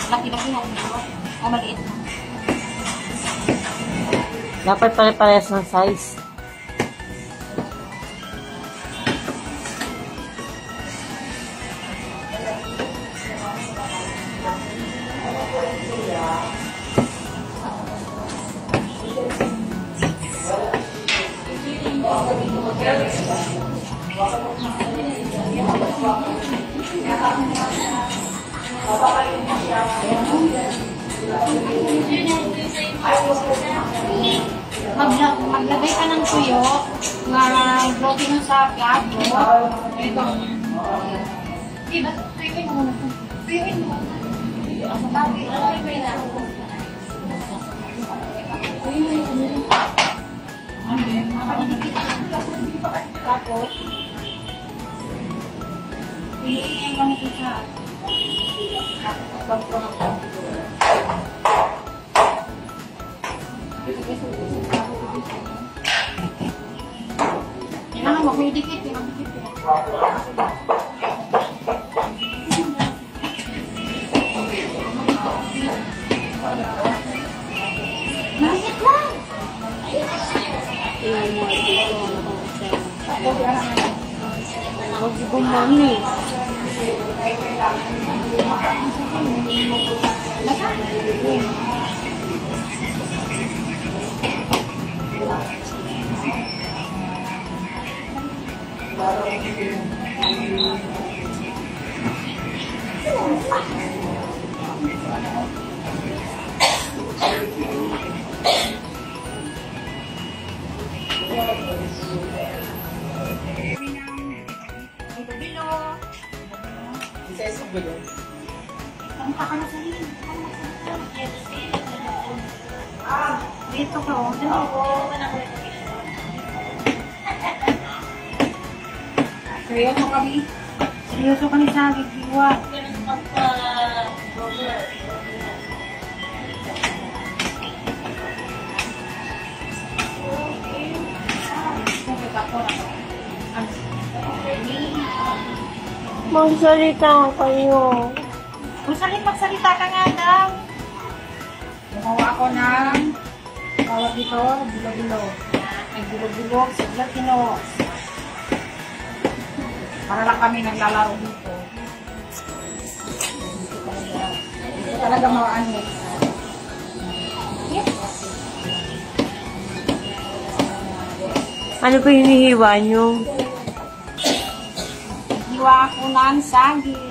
Laki-laki na ito. O maliit na. Dapat pare-parehas ng size. Maglagay ka ng tuyo na broken sa plato. Ito. Diba? Tuyuin mo. Tuyuin mo. Ang babi. Tuyuin na. Tapos, piliin ang ganito siya. Kailangan mo, may dikit. Maliit lang! Mag-gumani. Dito ka, seryoso kami. Seryoso kami sa gigiwa. Magsalita kayo. Magsalita ka nga daw. Gumawa ako ng tawag dito, bilo-bilo. Ay bilo-bilo sa Latinos. Para lang kami naglalaro dito. Dito talaga maano. Yes. Ano po hinihiwa nyo? Hiwa ako ng saging.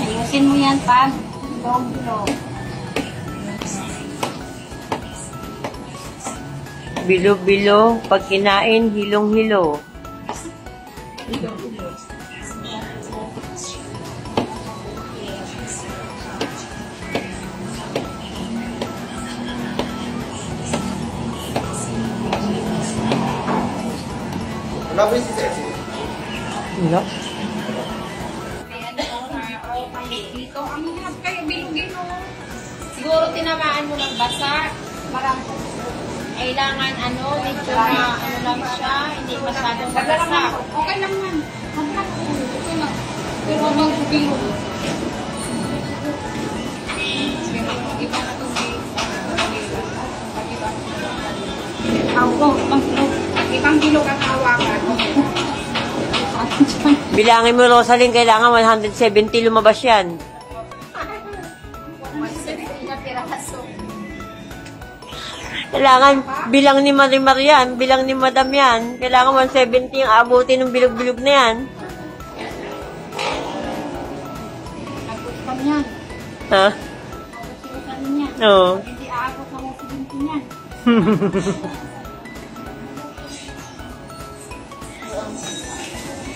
Ayusin mo yan pag long-long. Bilo-bilo, pag kinain, hilong-hilo. Wala ba yung si Ceci? Wala. Dito, ang hirap kayo bilugin mo. Siguro tinamaan mo ng basa. Marami. Kailangan medyo na lang siya, hindi masyadong basa. Okay lang man. Okay lang. Pero habang bilog. Iba na tubig. Ibang bilog ang hawakan. Bilangin mo, Rosaline, kailangan 170 lumabas yan. Kailangan, bilang ni Marimar yan, bilang ni Madam yan, kailangan 170 ang abutin ng bilog-bilog na yan. Ubusan yan. Ha? Ubusan niya. Oo. Hindi aabot ng ubusin niyan.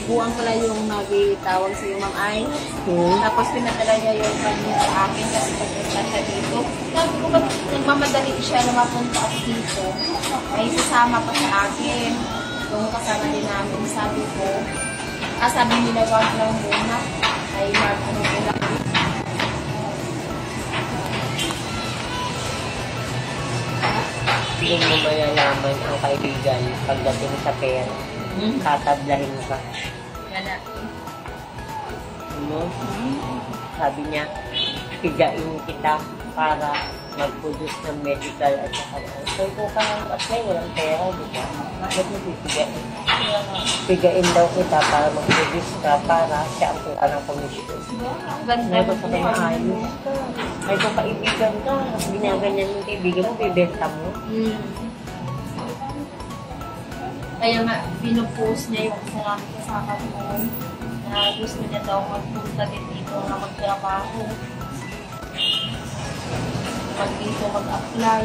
Buwang pala yung nagitawag sa iyo, Ma'am Ay. Tapos pinadala niya yung kanya sa akin kasi pagpunta siya dito. Sabi ko, ba't nagmamadali siya na mapunta ako dito? Ay, sasama pa sa akin. Yung kasama din namin, sabi ko. Sabi nila, wag lang muna. Ay, ano ko lang. Hindi mo malalaman ang kaibigan pagdating sa pera. Tatablahin ka. Yan. Ano? Sabi niya, pigain kita para mag-produce ng medical at saka. So, kung ka nang apply, walang pera, di ba? Ba't mo pipigain? Pigain daw kita para mag-produce ka para siya ang kuha ng komisyon. May ko sa kanya ayos ka. May ko kaibigan ka. Binaganyan yung kaibigan mo, bibenta mo. Kaya nga, pinupost niya yung sa amin kasama ko na gusto niya daw magpunta din dito na magtrabaho. Pag dito mag-apply.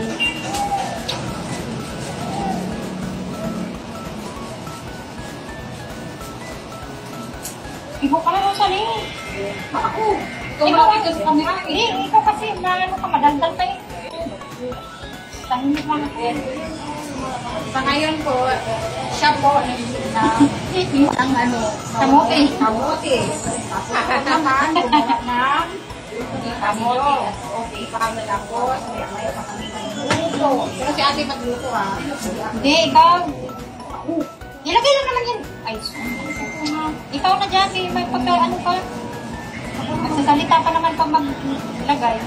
Ikaw ka naman sali. Ako. Ikaw ka sa camera. Hindi, ikaw kasi na ano ka, madaldal ka eh. Tahimik lang ako. Sa ngayon po, siya po ang ano, kamote. Kamote. Naman, na kamote. Okay, kami tapos. Pero si ate magluto ha. Hindi, ikaw. Ilagay lang naman yan. Ay, ikaw na dyan, may pagka ano pa. Magsasalita pa naman pag maglagay.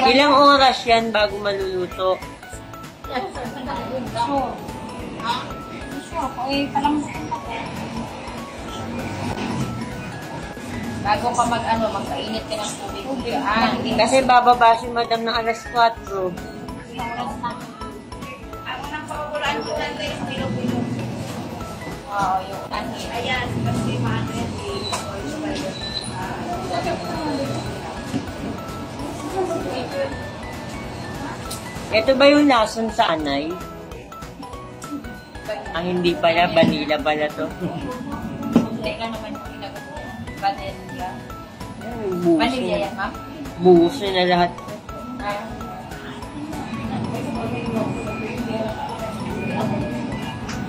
Ilang oras yan bago maluluto? Sure. Ha? Sure. Eh, palang... Bago ka magpainit ka ng tubig. Kasi bababa si madam ng alas 4. Ako nang pakulaan ko lang yung bilo-bilo. Oo, yung anhi. Ayan, kasi maano yan. Ito ba yung lason sa anay? Hindi pala, vanilla pala to. Hindi ka naman yung ginagawa. Vanilla. Buhos Vanilla na. yan, ma'am? Buhos na lahat.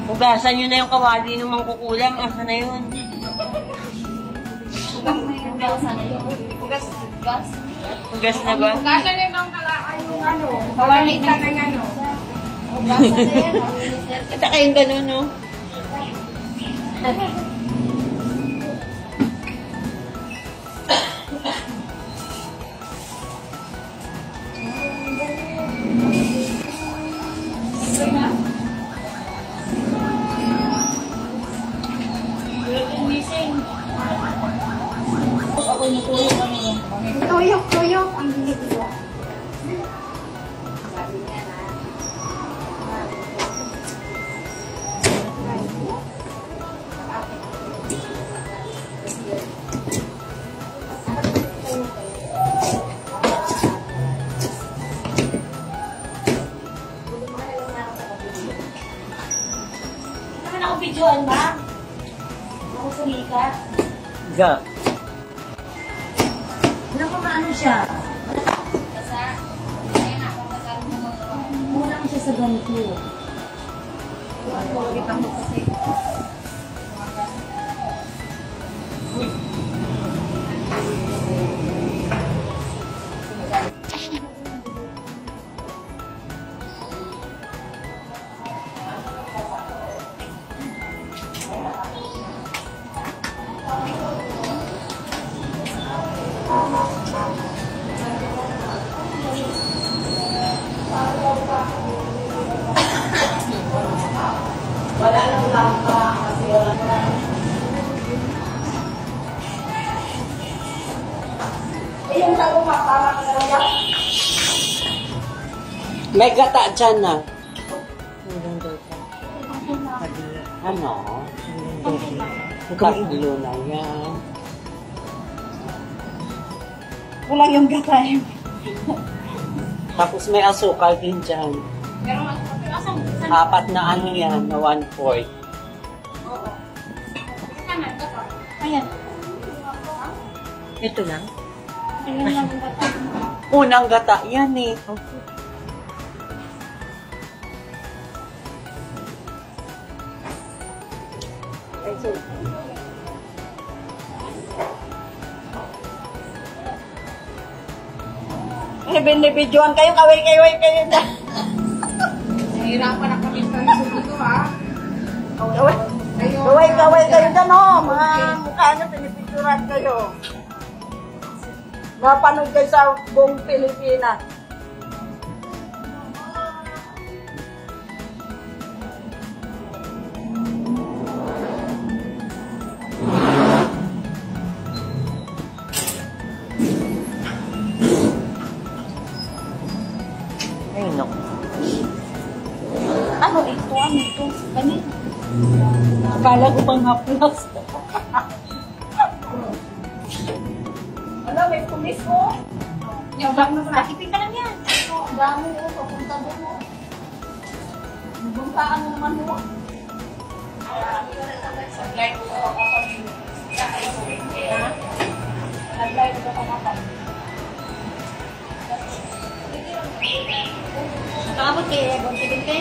Hugasan nyo na yung kawali ng mangkukulam. Asa na yun? Gas. Hugas na ba? Hugasan na yung kalaan yung ano. Kawali na ng ano. Hugasan na yan. At saka yung gano'n, no? Tuyok ang ginagawa. Naman ako videoan ba? Ako sumikat. Ga. Ano siya? Kulang siya sa ganito. Wala lang lampa kasi wala na. Yung tago parang nalagyan. May gata dyan na. Ano? Tatlo na yan. Kulang yung gatay. Tapos may asukal din dyan. Pero asan? Apat na ano yan, na 1/4. Oo. Kanan, ito. Ayan. Ito lang? Ayan lang yung gatay. Unang gata yan eh. Binibidyoan kayo, kaway kayo na. Nahirapan na kami sa dito, ha? Kaway kayo dyan, oh. Mga mukha nyo, pinipicturan kayo. Napanood kayo sa buong Pilipinas. Ay, naku. Ano ito? Ano ito? Ganit. Akala ko pang haplas. Ano, may pulis mo? Yung bag na nakipin ka lang yan. Ang dami mo, papunta mo. Nabuntaan mo naman mo. Nakabot kayo, Bonte Binte.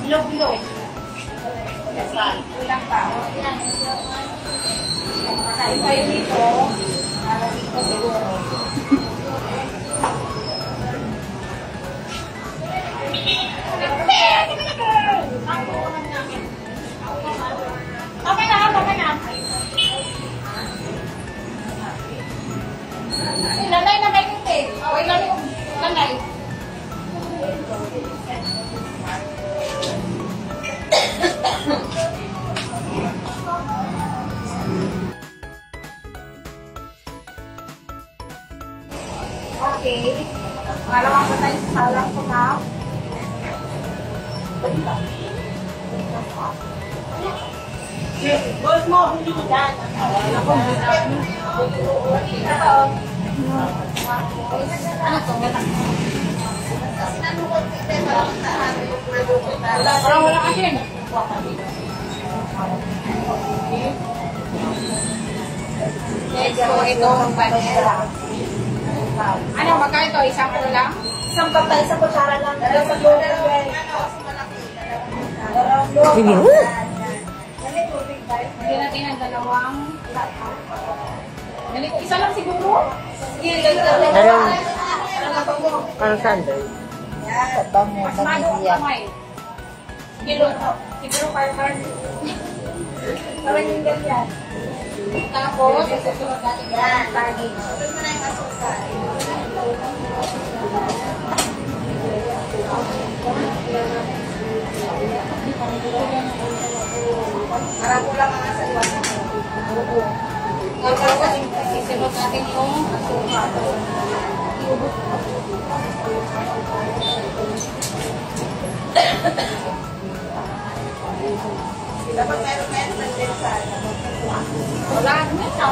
Bilog-bilog. Ulang pa. Kain kayo dito. Para dito siguro. Okay na, okay na. Lanay na kayo dito eh. Wait lang yung lanay. Okay. Pangalawang pa tayo sa salang ko na. Boss mo, hindi ko dyan. Ano to? Wala kasi. So, ito ang panela. Ano, magkano ito? Isang ano lang? Isang patay sa kutsara lang. Sa Sige. Hindi natin ang dalawang. Isa lang siguro? Parang sandal. Mas mago ang kamay. Siguro, siguro par-par. Parang yung ganyan. Tapos, susunod natin yan. Lagi. Parang kulang mga sa iwan. Tapos, susunod natin yung asukal. Dapat meron ng densa. Wala na ito.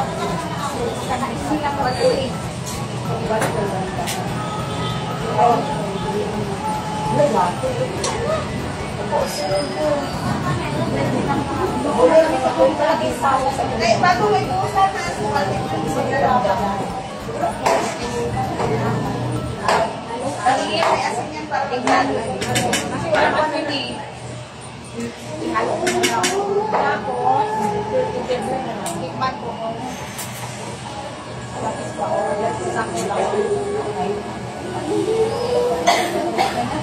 Sila mo ito eh. Bago may buusan na asukal. Tingnan. Kasi wala pa yun eh. Halo ko na ako. Tapos, tikman ko. Tapos pa ako. Sakto lang.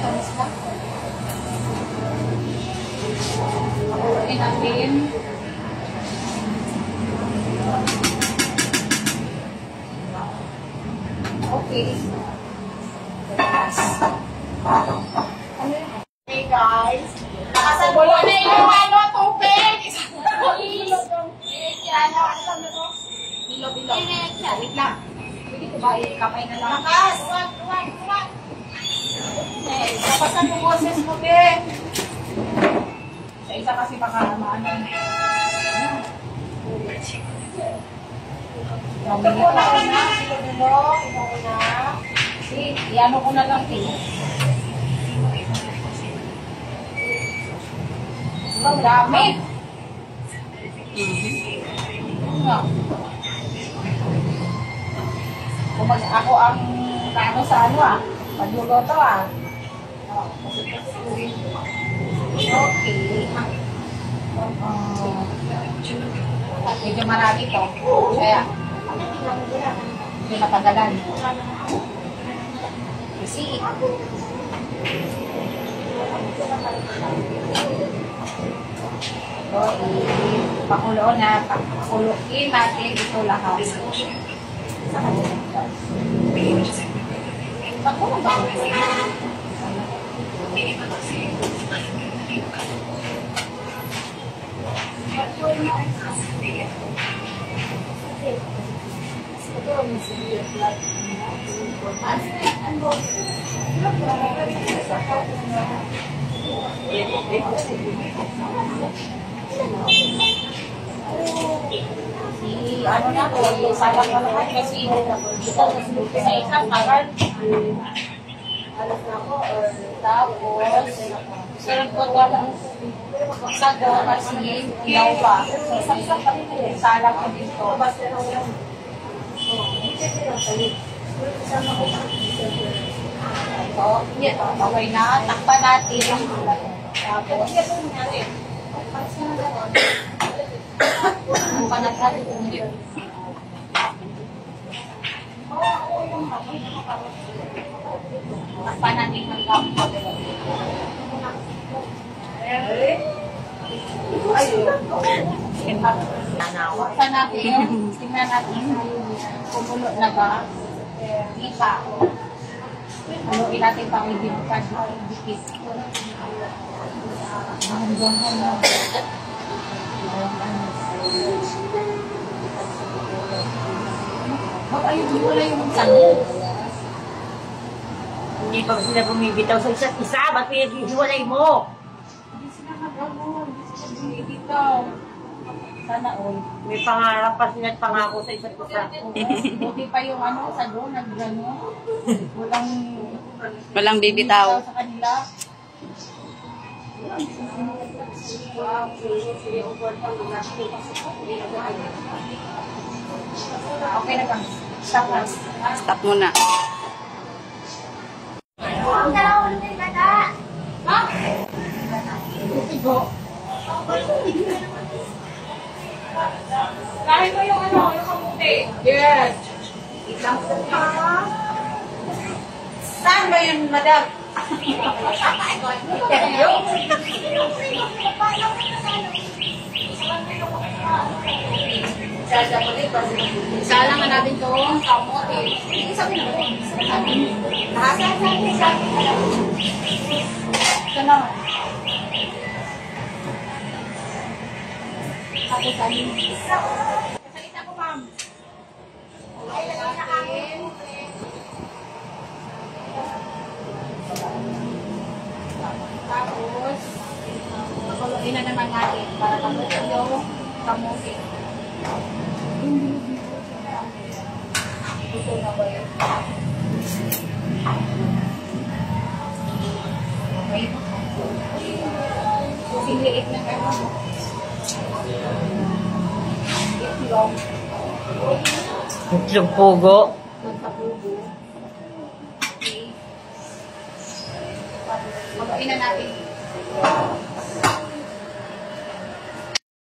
Tapos pa. Pakuloyin natin. Okay. Hey guys. Nakasabulo na yung tubig. Bilog. Wait lang. Pwede ko ba kamay na lang? Lakas! Wag! Kapasan yung boses mo, be. Sa isa kasi baka maano. Ito po na una. Iano ko na lang ito. Ang dami. Kung ako ang ano sa ano pagluluto Okay. Medyo marami to. Kaya, hindi matagalan. Kasi, so, pakuloon na, pakuluin natin ito lahat. Pakulong ba? Ano na to, sayang na naman kasi sa isang karan. Tapos, sarap ko lang sa kasi ilaw pa. Salang ko dito. Okay na, takpan natin. Tapos, takpan natin. Takpan natin ng kapag. Takpan natin. Tingnan natin. Kumulo na ba? Kita. Haluin natin pang ibigkas. Dikit. Ba't ayun mo na yung sangin? Hindi pa sila bumibitaw sa isa't isa. Ba't pinag-ihiwalay mo? Hindi sila nag-ano. Hindi sila bumibitaw. Sana all. May pangarap pa sila at pangako sa isa't isa. Buti pa yung ano, sa doon, nag-ano. Walang bibitaw. Sa kanila. Okay na kang. Stop na. Stop muna. Ha? Igo. Kahit mo yung ano, yung kamuti. Yes. Isang puta. Saan ba yun, madam? Salang nga natin itong kamote. Sabi na ba? Sabi. Ito na. Tapos sabi. Kasalita ko, ma'am. Ay, lagay na kain. Tapos, pakuluin na naman natin para tapos yung kamote. Ito na ba yun? Okay. Siliit na kayo. Itlog pugo. adobo. Okay. Magain na natin.